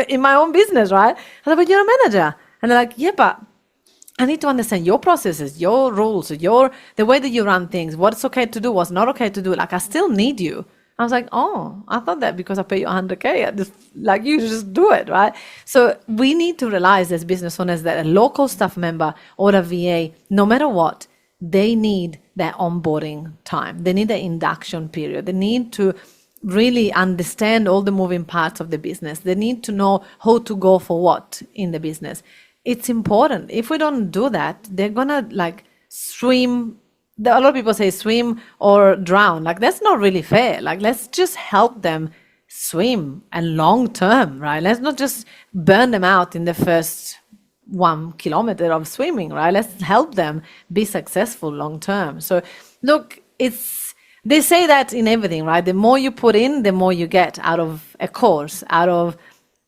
in my own business, right? I said, but you're a manager. And they're like, yeah, but I need to understand your processes, your rules, the way that you run things, what's okay to do, what's not okay to do. Like, I still need you. I was like, oh, I thought that because I pay you 100K, you just do it, right? So we need to realize as business owners that a local staff member or a VA, no matter what, they need that onboarding time. They need the induction period. They need to really understand all the moving parts of the business. They need to know how to go for what in the business. It's important. If we don't do that, they're gonna swim. A lot of people say swim or drown. That's not really fair. Let's just help them swim and long term, right? Let's not just burn them out in the first 1 kilometer of swimming, right? Let's help them be successful long term. So look, they say that in everything, right? The more you put in, the more you get out of a course, out of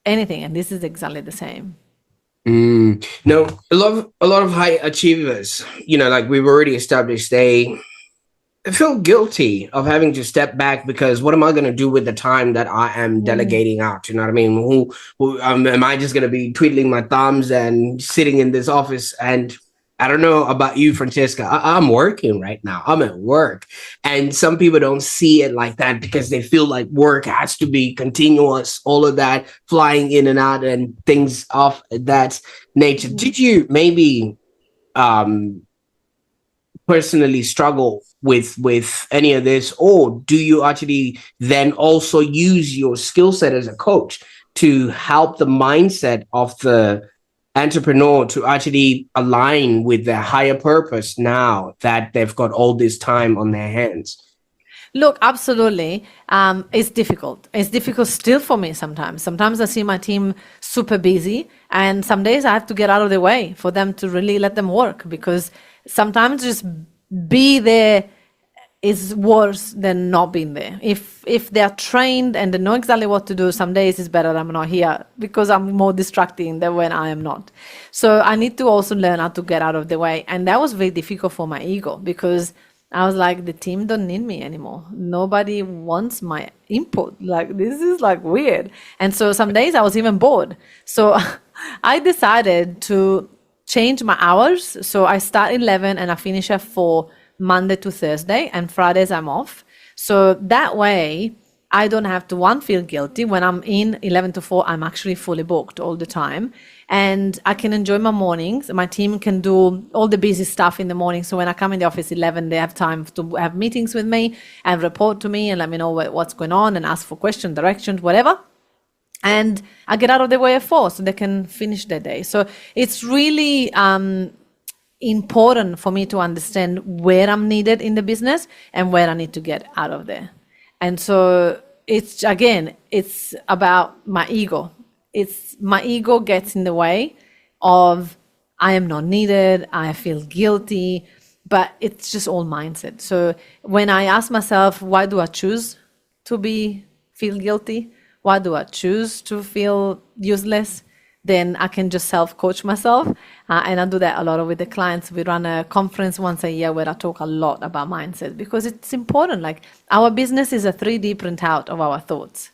anything. And this is exactly the same. No, a lot of high achievers, we've already established, they feel guilty of having to step back, because what am I going to do with the time that I am delegating out? You know what I mean? Am I just going to be twiddling my thumbs and sitting in this office? And I don't know about you, Francesca. I'm working right now. I'm at work. And some people don't see it like that, because they feel like work has to be continuous, all of that, flying in and out and things of that nature. Did you maybe personally struggle with any of this? Or do you actually then also use your skill set as a coach to help the mindset of the entrepreneur to actually align with their higher purpose now that they've got all this time on their hands? Look, absolutely. It's difficult. It's difficult still for me sometimes. Sometimes I see my team super busy, and some days I have to get out of the way for them to really let them work, because sometimes just be there is worse than not being there. If they're trained and they know exactly what to do, some days it's better I'm not here, because I'm more distracting than when I am not. So I need to also learn how to get out of the way. And that was very difficult for my ego, because I was like, the team don't need me anymore. Nobody wants my input. Like, this is like weird. And so some days I was even bored. So I decided to change my hours. So I start 11 and I finish at 4 Monday to Thursday, and Fridays I'm off. So that way I don't have to feel guilty. When I'm in 11 to 4, I'm actually fully booked all the time. And I can enjoy my mornings. My team can do all the busy stuff in the morning. So when I come in the office 11, they have time to have meetings with me and report to me and let me know what's going on and ask for questions, directions, whatever. And I get out of the way at 4 so they can finish their day. So it's really important for me to understand where I'm needed in the business and where I need to get out of there. And so it's about my ego. It's my ego gets in the way of, I am not needed, I feel guilty, but it's just all mindset. So when I ask myself, why do I choose to feel guilty? Why do I choose to feel useless? Then I can just self-coach myself. And I do that a lot with the clients. We run a conference once a year where I talk a lot about mindset, because it's important. Like, our business is a 3D printout of our thoughts.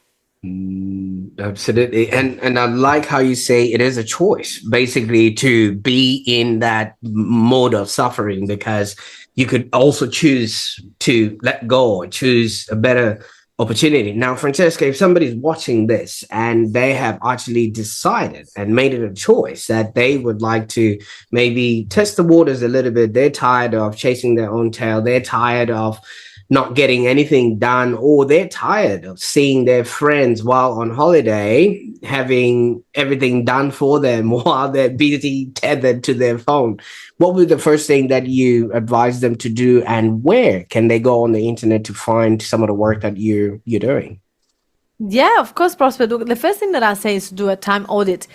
Absolutely. And I like how you say it is a choice, basically, to be in that mode of suffering, because you could also choose to let go or choose a better opportunity. Now, Francesca, if somebody's watching this and they have actually decided and made it a choice that they would like to maybe test the waters a little bit, they're tired of chasing their own tail, they're tired of not getting anything done, or they're tired of seeing their friends while on holiday having everything done for them while they're busy tethered to their phone, what would be the first thing that you advise them to do, and where can they go on the internet to find some of the work that you're doing? Yeah, of course, Prosper. The first thing that I say is to do a time audit.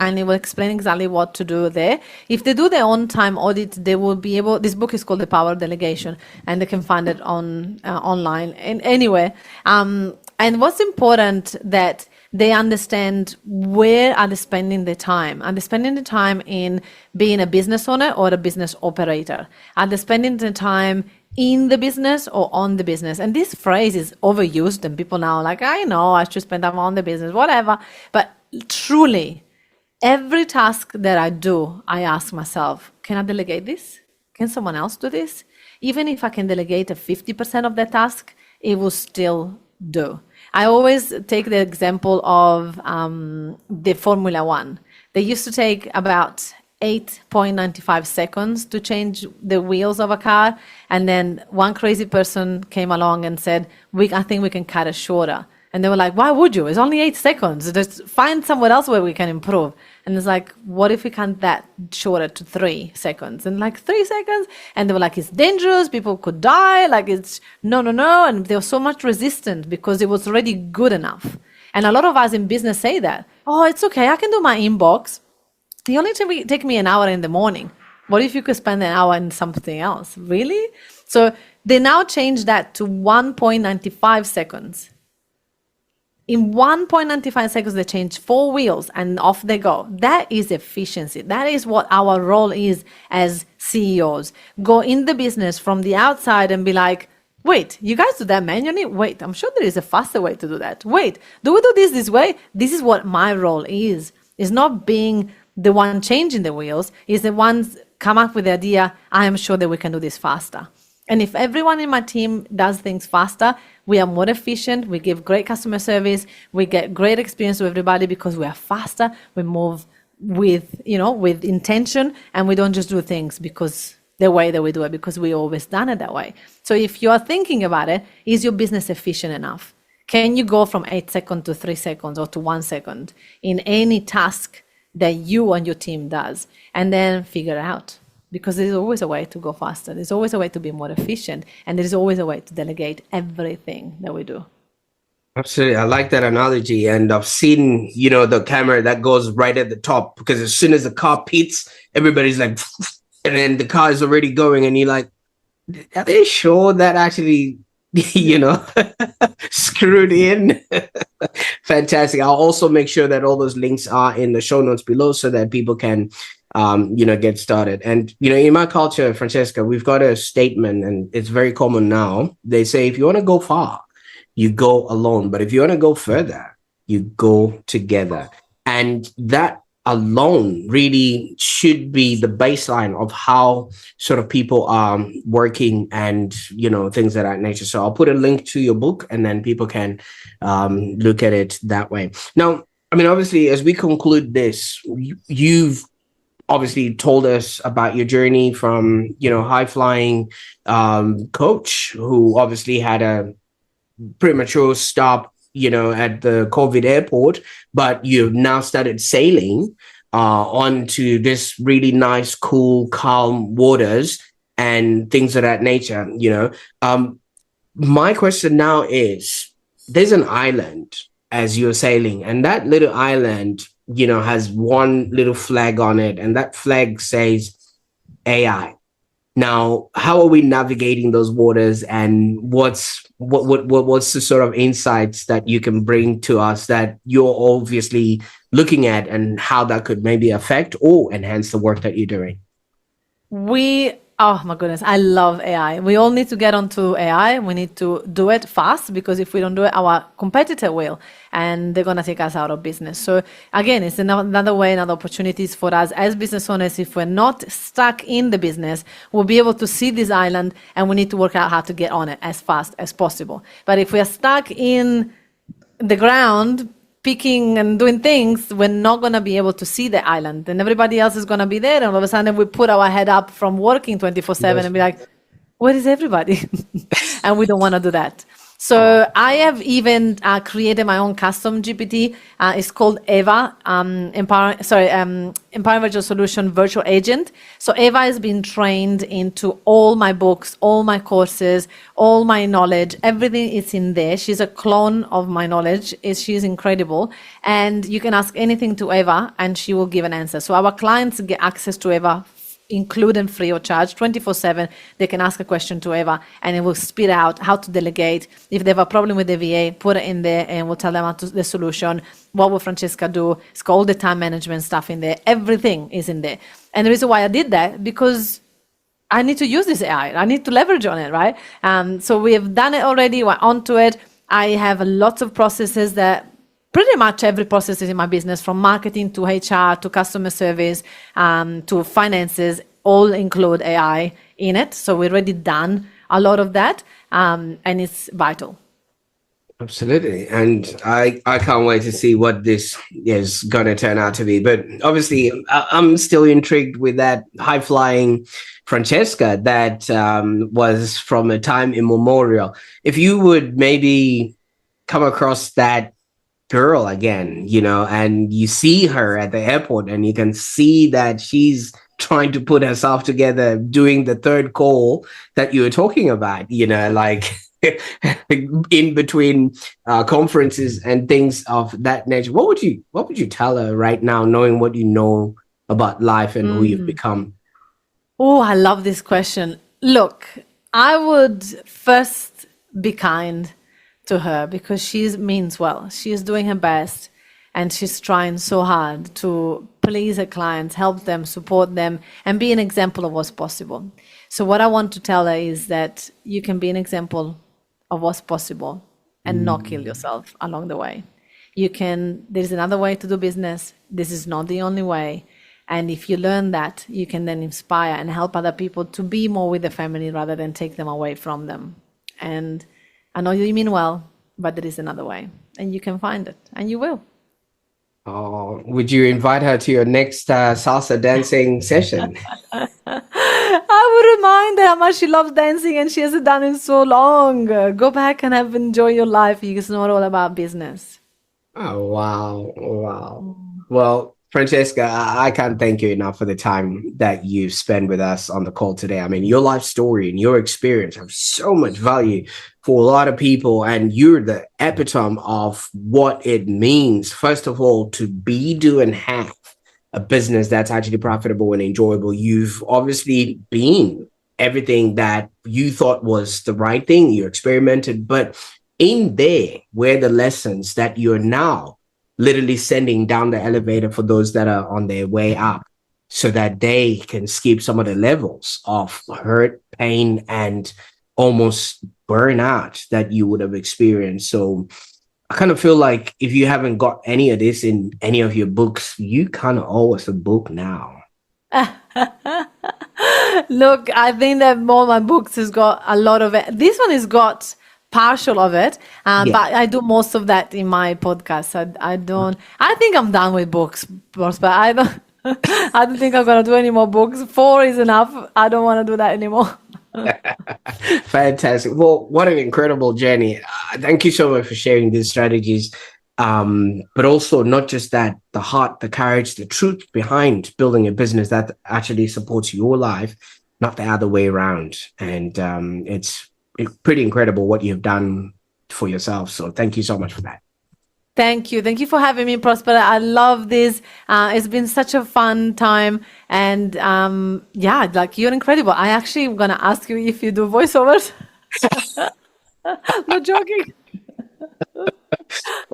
And it will explain exactly what to do there. If they do their own time audit, they will be able. This book is called The Power of Delegation, and they can find it online and anywhere. And what's important that they understand, where are they spending their time? Are they spending the time in being a business owner or a business operator? Are they spending the time in the business or on the business? And this phrase is overused, and people now are like, I know I should spend time on the business, whatever. But truly, every task that I do, I ask myself, can I delegate this? Can someone else do this? Even if I can delegate a 50% of that task, it will still do. I always take the example of the Formula One. They used to take about 8.95 seconds to change the wheels of a car. And then one crazy person came along and said, I think we can cut it shorter. And they were like, why would you? It's only 8 seconds. Just find somewhere else where we can improve. And it's like, what if we cut that shorter to 3 seconds? And like 3 seconds? And they were like, it's dangerous. People could die. Like, it's no. And there was so much resistance because it was already good enough. And a lot of us in business say that, oh, it's okay. I can do my inbox. It only take me an hour in the morning. What if you could spend an hour in something else? Really? So they now changed that to 1.95 seconds. In 1.95 seconds, they change 4 wheels and off they go. That is efficiency. That is what our role is as CEOs. Go in the business from the outside and be like, wait, you guys do that manually? Wait, I'm sure there is a faster way to do that. Wait, do we do this way? This is what my role is. It's not being the one changing the wheels. It's the ones come up with the idea, I am sure that we can do this faster. And if everyone in my team does things faster, we are more efficient, we give great customer service, we get great experience to everybody because we are faster, we move with intention, and we don't just do things because the way that we do it, because we always done it that way. So if you are thinking about it, is your business efficient enough? Can you go from 8 seconds to 3 seconds or to 1 second in any task that you and your team does? And then figure it out. Because there's always a way to go faster. There's always a way to be more efficient. And there's always a way to delegate everything that we do. Absolutely. I like that analogy. And I've seen, the camera that goes right at the top, because as soon as the car pits, everybody's like, and then the car is already going and you're like, are they sure that actually, screwed in? Fantastic. I'll also make sure that all those links are in the show notes below so that people can, get started. And, in my culture, Francesca, we've got a statement, and it's very common now. They say, if you want to go far, you go alone. But if you want to go further, you go together. And that alone really should be the baseline of how sort of people are working and, things of that nature. So I'll put a link to your book and then people can look at it that way. Now, I mean, obviously, as we conclude this, you've obviously told us about your journey from, high flying coach who obviously had a premature stop, at the COVID airport, but you've now started sailing onto this really nice, cool, calm waters and things of that nature. My question now is, there's an island as you're sailing, and that little island, has one little flag on it, and that flag says AI. Now, how are we navigating those waters, and what's the sort of insights that you can bring to us that you're obviously looking at, and how that could maybe affect or enhance the work that you're doing? Oh my goodness, I love AI. We all need to get onto AI. We need to do it fast, because if we don't do it, our competitor will, and they're going to take us out of business. So again, it's another way, another opportunities for us as business owners. If we're not stuck in the business, we'll be able to see this island, and we need to work out how to get on it as fast as possible. But if we are stuck in the ground, picking and doing things, we're not going to be able to see the island, and everybody else is going to be there. And all of a sudden we put our head up from working 24/7 and be like, where is everybody? And we don't want to do that. So I have even created my own custom GPT. It's called EVA, Empowering VirtualSolution Virtual Agent. So EVA has been trained into all my books, all my courses, all my knowledge. Everything is in there. She's a clone of my knowledge. She's incredible. And you can ask anything to EVA and she will give an answer. So our clients get access to EVA, including free of charge, 24/7. They can ask a question to Eva and it will spit out how to delegate. If they have a problem with the VA, put it in there and we'll tell them the solution. What will Francesca do? It's got all the time management stuff in there. Everything is in there. And the reason why I did that, because I need to use this AI. I need to leverage on it, right? So we have done it already. We're onto it. I have lots of processes that pretty much every process is in my business, from marketing to HR to customer service to finances, all include AI in it. So we've already done a lot of that, and it's vital. Absolutely. And I can't wait to see what this is going to turn out to be. But obviously, I'm still intrigued with that high-flying Francesca that was from a time immemorial. If you would maybe come across that girl again, and you see her at the airport and you can see that she's trying to put herself together, doing the third call that you were talking about, like in between conferences and things of that nature, what would you tell her right now, knowing what you know about life and who you've become? Oh, I love this question. Look, I would first be kind to her, because she means well. She is doing her best and she's trying so hard to please her clients, help them, support them, and be an example of what's possible. So what I want to tell her is that you can be an example of what's possible and not kill yourself along the way. There's another way to do business. This is not the only way. And if you learn that, you can then inspire and help other people to be more with the family rather than take them away from them. And I know you mean well, but there is another way, and you can find it, and you will. Oh, would you invite her to your next salsa dancing session? I reminder how much she loves dancing and she hasn't done it so long. Go back and enjoy your life. It's not all about business. Oh, wow. Wow. Well, Francesca, I can't thank you enough for the time that you've spent with us on the call today. I mean, your life story and your experience have so much value for a lot of people, and you're the epitome of what it means, first of all, to be, do, and have a business that's actually profitable and enjoyable. You've obviously been everything that you thought was the right thing. You experimented, but in there were the lessons that you're now literally sending down the elevator for those that are on their way up, so that they can skip some of the levels of hurt, pain, and almost burnout that you would have experienced. So I kind of feel like if you haven't got any of this in any of your books, you kind of owe us a book now. Look, I think that all my books has got a lot of it. This one has got partial of it, Yeah. but I do most of that in my podcast. I don't. I think I'm done with books, Prosper. I don't. I don't think I'm gonna do any more books. 4 is enough. I don't want to do that anymore. Fantastic. Well, what an incredible journey. Thank you so much for sharing these strategies. But also not just that, the heart, the courage, the truth behind building a business that actually supports your life, not the other way around. And it's pretty incredible what you've done for yourself. So thank you so much for that. Thank you. Thank you for having me, Prosper. I love this. It's been such a fun time. And yeah, like you're incredible. I actually am going to ask you if you do voiceovers. Not joking.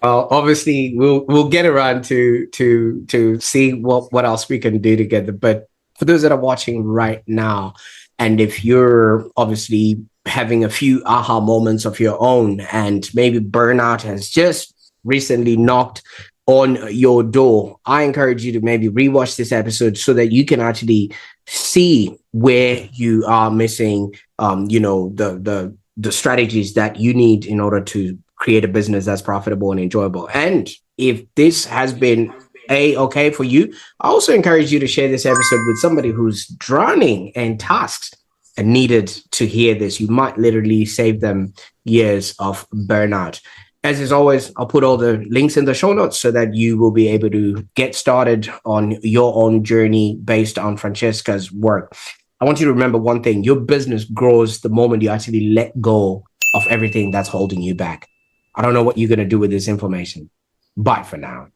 Well, obviously, we'll get around to see what else we can do together. But for those that are watching right now, and if you're obviously having a few aha moments of your own, and maybe burnout has just recently knocked on your door, I encourage you to maybe rewatch this episode so that you can actually see where you are missing, the strategies that you need in order to create a business that's profitable and enjoyable. And if this has been okay for you, I also encourage you to share this episode with somebody who's drowning in tasks and needed to hear this. You might literally save them years of burnout. As always, I'll put all the links in the show notes so that you will be able to get started on your own journey based on Francesca's work. I want you to remember one thing: your business grows the moment you actually let go of everything that's holding you back. I don't know what you're going to do with this information. Bye for now.